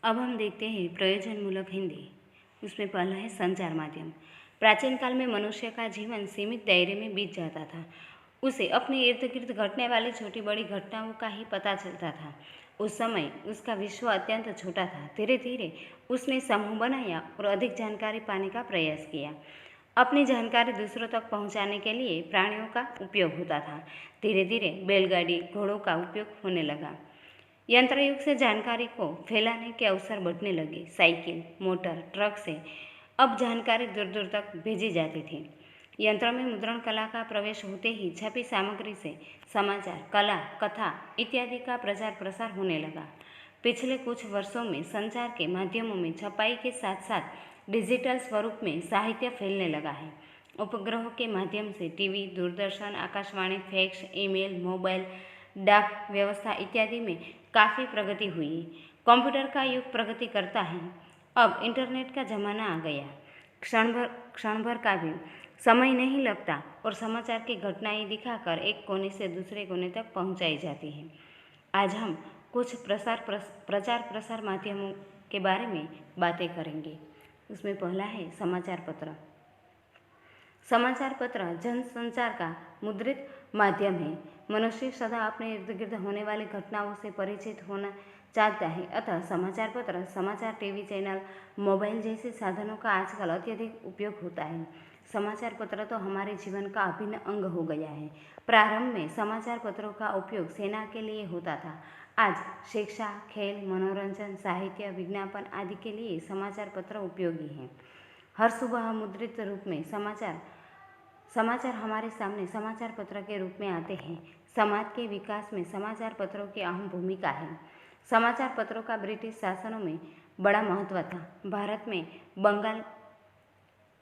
अब हम देखते हैं प्रयोजनमूलक हिंदी। उसमें पहला है संचार माध्यम। प्राचीन काल में मनुष्य का जीवन सीमित दायरे में बीत जाता था। उसे अपने इर्द गिर्द घटने वाली छोटी बड़ी घटनाओं का ही पता चलता था। उस समय उसका विश्व अत्यंत छोटा था। धीरे धीरे उसने समूह बनाया और अधिक जानकारी पाने का प्रयास किया। अपनी जानकारी दूसरों तक पहुंचाने के लिए प्राणियों का उपयोग होता था। धीरे धीरे बैलगाड़ी, घोड़ों का उपयोग होने लगा। यंत्र युग से जानकारी को फैलाने के अवसर बढ़ने लगे। साइकिल, मोटर, ट्रक से अब जानकारी दूर दूर तक भेजी जाती थी। यंत्र में मुद्रण कला का प्रवेश होते ही छपी सामग्री से समाचार, कला, कथा इत्यादि का प्रचार प्रसार होने लगा। पिछले कुछ वर्षों में संचार के माध्यमों में छपाई के साथ साथ डिजिटल स्वरूप में साहित्य फैलने लगा है। उपग्रहों के माध्यम से TV, Doordarshan, Akashvani, fax, email, mobile, डाक व्यवस्था इत्यादि में काफ़ी प्रगति हुई। कंप्यूटर का युग प्रगति करता है। अब इंटरनेट का ज़माना आ गया। क्षण भर का भी समय नहीं लगता और समाचार की घटनाएं दिखाकर एक कोने से दूसरे कोने तक पहुंचाई जाती हैं। आज हम कुछ प्रचार प्रसार माध्यमों के बारे में बातें करेंगे। उसमें पहला है समाचार पत्र। समाचार पत्र जनसंचार का मुद्रित माध्यम है। मनुष्य सदा अपने इर्द गिर्द होने वाली घटनाओं से परिचित होना चाहता है, अतः समाचार पत्र, समाचार टीवी चैनल, मोबाइल जैसे साधनों का आजकल अत्यधिक उपयोग होता है। समाचार पत्र तो हमारे जीवन का अभिन्न अंग हो गया है। प्रारंभ में समाचार पत्रों का उपयोग सेना के लिए होता था। आज शिक्षा, खेल, मनोरंजन, साहित्य, विज्ञापन आदि के लिए समाचार पत्र उपयोगी हैं। हर सुबह मुद्रित रूप में समाचार हमारे सामने समाचार पत्र के रूप में आते हैं। समाज के विकास में समाचार पत्रों की अहम भूमिका है। समाचार पत्रों का ब्रिटिश शासनों में बड़ा महत्व था। भारत में Bengal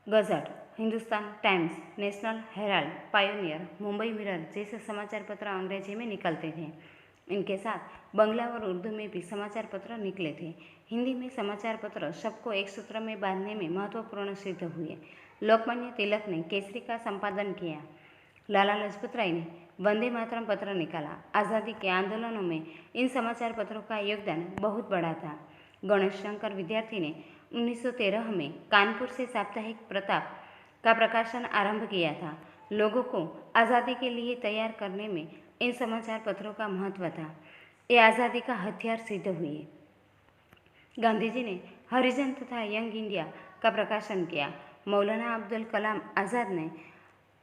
Gazette, Hindustan Times, National Herald, Pioneer, Mumbai Mirror जैसे समाचार पत्र अंग्रेजी में निकलते थे। इनके साथ बंगला और उर्दू में भी समाचार पत्र निकले थे। हिंदी में समाचार पत्र शब्द को एक सूत्र में बांधने में महत्वपूर्ण सिद्ध हुए। लोकमान्य तिलक ने केसरी का संपादन किया। लाला लाजपत राय ने वंदे मातरम पत्र निकाला। आज़ादी के आंदोलनों में इन समाचार पत्रों का योगदान बहुत बड़ा था। गणेश शंकर विद्यार्थी ने 1913 में कानपुर से साप्ताहिक प्रताप का प्रकाशन आरंभ किया था। लोगों को आज़ादी के लिए तैयार करने में इन समाचार पत्रों का महत्व था। ये आज़ादी का हथियार सिद्ध हुए। गांधी जी ने हरिजन तथा यंग इंडिया का प्रकाशन किया। मौलाना अब्दुल कलाम आज़ाद ने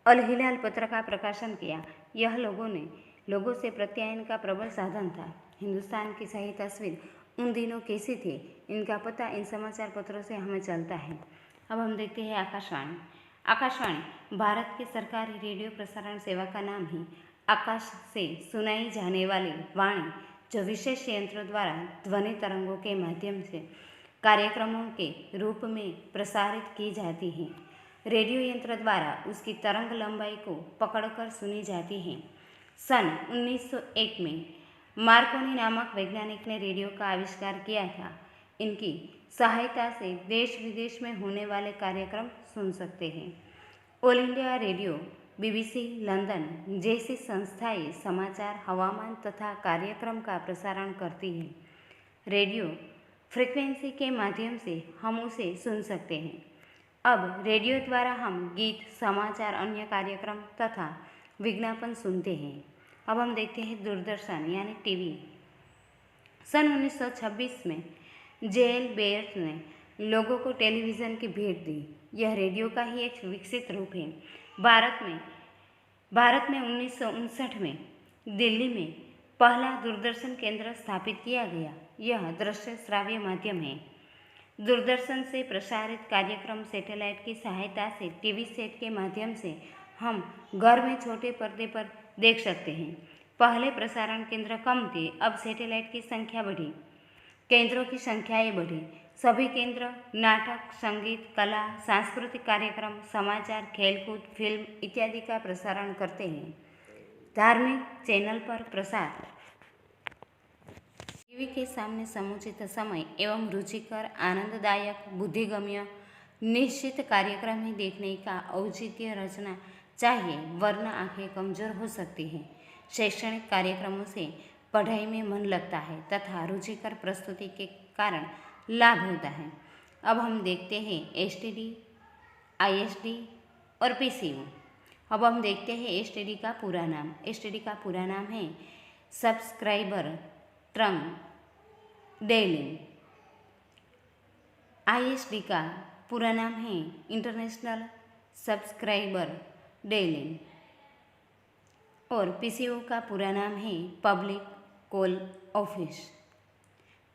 अल हिलाल पत्र का प्रकाशन किया। यह लोगों से प्रत्यायन का प्रबल साधन था। हिंदुस्तान की सही तस्वीर उन दिनों कैसी थी, इनका पता इन समाचार पत्रों से हमें चलता है। अब हम देखते हैं आकाशवाणी। आकाशवाणी भारत की सरकारी रेडियो प्रसारण सेवा का नाम है। आकाश से सुनाई जाने वाली वाणी जो विशेष यंत्रों द्वारा ध्वनि तरंगों के माध्यम से कार्यक्रमों के रूप में प्रसारित की जाती है। रेडियो यंत्र द्वारा उसकी तरंग लंबाई को पकड़कर सुनी जाती है। सन 1901 में मार्कोनी नामक वैज्ञानिक ने रेडियो का आविष्कार किया था। इनकी सहायता से देश विदेश में होने वाले कार्यक्रम सुन सकते हैं। All India radio, BBC London जैसी संस्थाएं समाचार, हवामान तथा कार्यक्रम का प्रसारण करती हैं। रेडियो फ्रीक्वेंसी के माध्यम से हम उसे सुन सकते हैं। अब रेडियो द्वारा हम गीत, समाचार, अन्य कार्यक्रम तथा विज्ञापन सुनते हैं। अब हम देखते हैं दूरदर्शन यानी टीवी। सन 1926 में JL बेयर ने लोगों को टेलीविज़न की भेंट दी। यह रेडियो का ही एक विकसित रूप है। भारत में 1959 में दिल्ली में पहला दूरदर्शन केंद्र स्थापित किया गया। यह दृश्य श्राव्य माध्यम है। दूरदर्शन से प्रसारित कार्यक्रम सैटेलाइट की सहायता से टीवी सेट के माध्यम से हम घर में छोटे पर्दे पर देख सकते हैं। पहले प्रसारण केंद्र कम थे, अब सैटेलाइट की संख्या बढ़ी, केंद्रों की संख्याएँ बढ़ी। सभी केंद्र नाटक, संगीत, कला, सांस्कृतिक कार्यक्रम, समाचार, खेलकूद, फिल्म इत्यादि का प्रसारण करते हैं। धार्मिक चैनल पर प्रसार टीवी के सामने समुचित समय एवं रुचिकर, आनंददायक, बुद्धिगम्य निश्चित कार्यक्रम ही देखने का औचित्य रचना चाहिए, वरना आंखें कमजोर हो सकती हैं। शैक्षणिक कार्यक्रमों से पढ़ाई में मन लगता है तथा रुचिकर प्रस्तुति के कारण लाभ होता है। अब हम देखते हैं एसटीडी, आईएसडी और पीसीओ। अब हम देखते हैं एसटीडी का पूरा नाम। एसटीडी का पूरा नाम है सब्सक्राइबर ट्रंक डेलिंग। आईएसडी का पूरा नाम है इंटरनेशनल सब्सक्राइबर डेलिंग और पीसीओ का पूरा नाम है पब्लिक कॉल ऑफिस।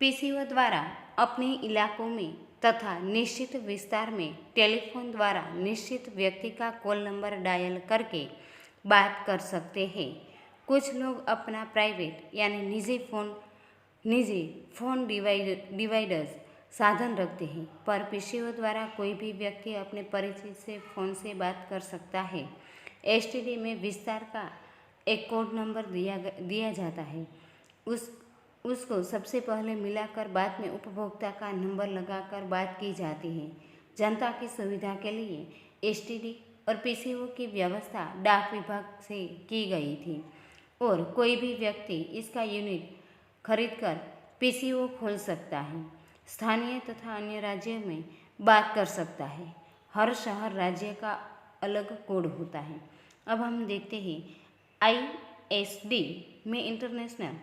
पीसीओ द्वारा अपने इलाकों में तथा निश्चित विस्तार में टेलीफोन द्वारा निश्चित व्यक्ति का कॉल नंबर डायल करके बात कर सकते हैं। कुछ लोग अपना प्राइवेट यानी निजी फोन डिवाइडर्स साधन रखते हैं, पर पीसीओ द्वारा कोई भी व्यक्ति अपने परिचित से फ़ोन से बात कर सकता है। एसटीडी में विस्तार का एक कोड नंबर दिया जाता है। उसको सबसे पहले मिलाकर बाद में उपभोक्ता का नंबर लगाकर बात की जाती है। जनता की सुविधा के लिए एसटीडी और पीसीओ की व्यवस्था डाक विभाग से की गई थी और कोई भी व्यक्ति इसका यूनिट खरीदकर पीसीओ खोल सकता है। स्थानीय तथा अन्य राज्य में बात कर सकता है। हर शहर राज्य का अलग कोड होता है। अब हम देखते हैं आईएसडी में इंटरनेशनल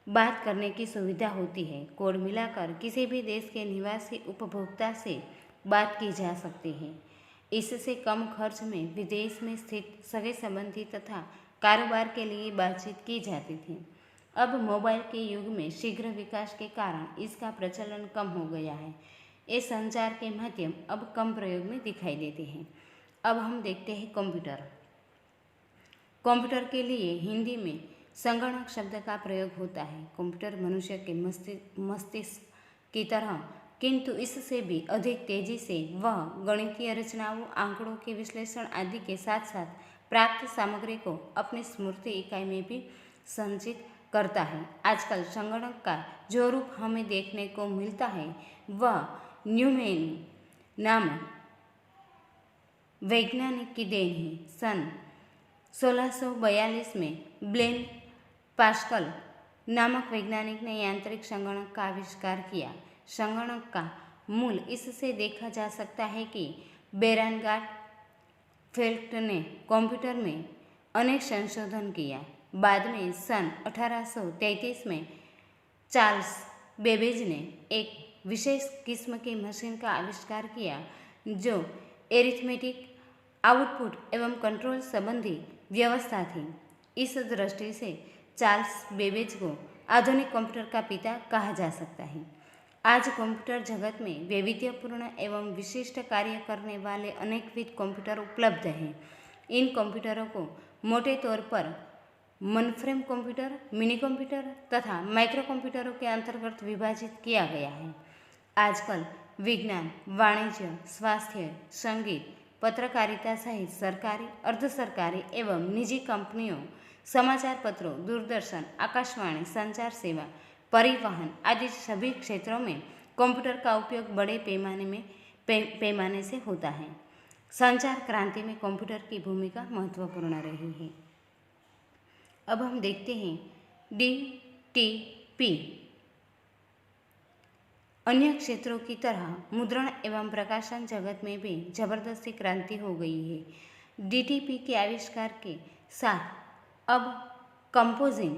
बात करने की सुविधा होती है। कोड मिलाकर किसी भी देश के निवासी उपभोक्ता से बात की जा सकती है। इससे कम खर्च में विदेश में स्थित सगे संबंधी तथा कारोबार के लिए बातचीत की जाती थी। अब मोबाइल के युग में शीघ्र विकास के कारण इसका प्रचलन कम हो गया है। ये संचार के माध्यम अब कम प्रयोग में दिखाई देते हैं। अब हम देखते हैं कंप्यूटर। कंप्यूटर के लिए हिंदी में संगणक शब्द का प्रयोग होता है। कंप्यूटर मनुष्य के मस्तिष्क की तरह, किंतु इससे भी अधिक तेजी से वह गणितीय रचनाओं, आंकड़ों के विश्लेषण आदि के साथ साथ प्राप्त सामग्री को अपनी स्मृति इकाई में भी संचित करता है। आजकल संगणक का जो रूप हमें देखने को मिलता है वह न्यूमेन नामक वैज्ञानिक की देन है। सन 1642 में ब्लेन पास्कल नामक वैज्ञानिक ने यांत्रिक संगणक का आविष्कार किया। संगणक का मूल इससे देखा जा सकता है कि बेरेनगार्ड फेल्ट ने कंप्यूटर में अनेक संशोधन किया। बाद में सन 1833 में चार्ल्स बेबेज ने एक विशेष किस्म की मशीन का आविष्कार किया जो एरिथमेटिक आउटपुट एवं कंट्रोल संबंधी व्यवस्था थी। इस दृष्टि से चार्ल्स बेबेज को आधुनिक कंप्यूटर का पिता कहा जा सकता है। आज कंप्यूटर जगत में वैविध्यपूर्ण एवं विशिष्ट कार्य करने वाले अनेकविध कंप्यूटर उपलब्ध हैं। इन कंप्यूटरों को मोटे तौर पर मनफ्रेम कंप्यूटर, मिनी कंप्यूटर तथा माइक्रो कंप्यूटरों के अंतर्गत विभाजित किया गया है। आजकल विज्ञान, वाणिज्य, स्वास्थ्य, संगीत, पत्रकारिता सहित सरकारी, अर्धसरकारी एवं निजी कंपनियों, समाचार पत्रों, दूरदर्शन, आकाशवाणी, संचार सेवा, परिवहन आदि सभी क्षेत्रों में कंप्यूटर का उपयोग बड़े पैमाने से होता है। संचार क्रांति में कंप्यूटर की भूमिका महत्वपूर्ण रही है। अब हम देखते हैं डीटीपी। अन्य क्षेत्रों की तरह मुद्रण एवं प्रकाशन जगत में भी जबरदस्ती क्रांति हो गई है। डीटीपी के आविष्कार के साथ अब कंपोजिंग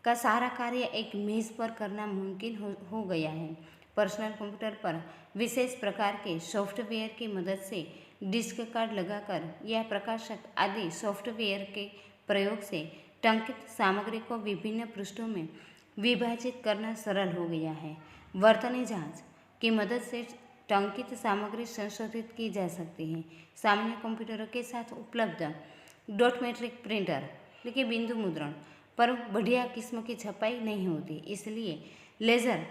का सारा कार्य एक मेज पर करना मुमकिन हो गया है। पर्सनल कंप्यूटर पर विशेष प्रकार के सॉफ्टवेयर की मदद से डिस्क कार्ड लगाकर या प्रकाशक आदि सॉफ्टवेयर के प्रयोग से टंकित सामग्री को विभिन्न पृष्ठों में विभाजित करना सरल हो गया है। वर्तनी जांच की मदद से टंकित सामग्री संशोधित की जा सकती है। सामान्य कंप्यूटरों के साथ उपलब्ध डॉट मैट्रिक प्रिंटर यानी बिंदु मुद्रण पर बढ़िया किस्म की छपाई नहीं होती, इसलिए लेज़र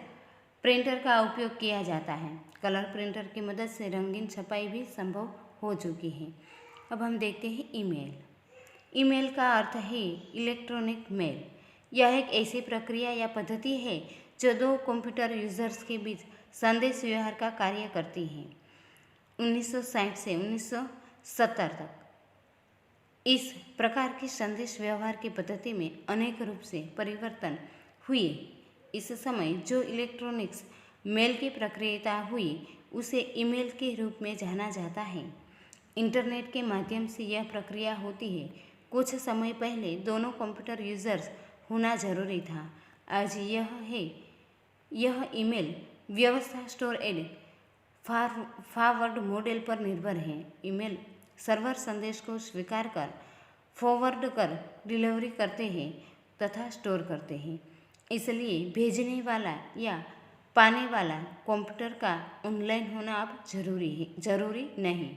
प्रिंटर का उपयोग किया जाता है। कलर प्रिंटर की मदद से रंगीन छपाई भी संभव हो चुकी है। अब हम देखते हैं ईमेल। ईमेल का अर्थ है इलेक्ट्रॉनिक मेल। यह एक ऐसी प्रक्रिया या पद्धति है जो दो कंप्यूटर यूजर्स के बीच संदेश व्यवहार का कार्य करती है। 1960 से 1970 तक इस प्रकार की संदेश व्यवहार की पद्धति में अनेक रूप से परिवर्तन हुए। इस समय जो इलेक्ट्रॉनिक्स मेल की प्रक्रिया हुई उसे ईमेल के रूप में जाना जाता है। इंटरनेट के माध्यम से यह प्रक्रिया होती है। कुछ समय पहले दोनों कंप्यूटर यूजर्स होना जरूरी था। आज यह ईमेल व्यवस्था स्टोर एंड फॉरवर्ड मॉडल पर निर्भर है। ईमेल सर्वर संदेश को स्वीकार कर, फॉरवर्ड कर डिलीवरी करते हैं तथा स्टोर करते हैं। इसलिए भेजने वाला या पाने वाला कंप्यूटर का ऑनलाइन होना अब जरूरी नहीं।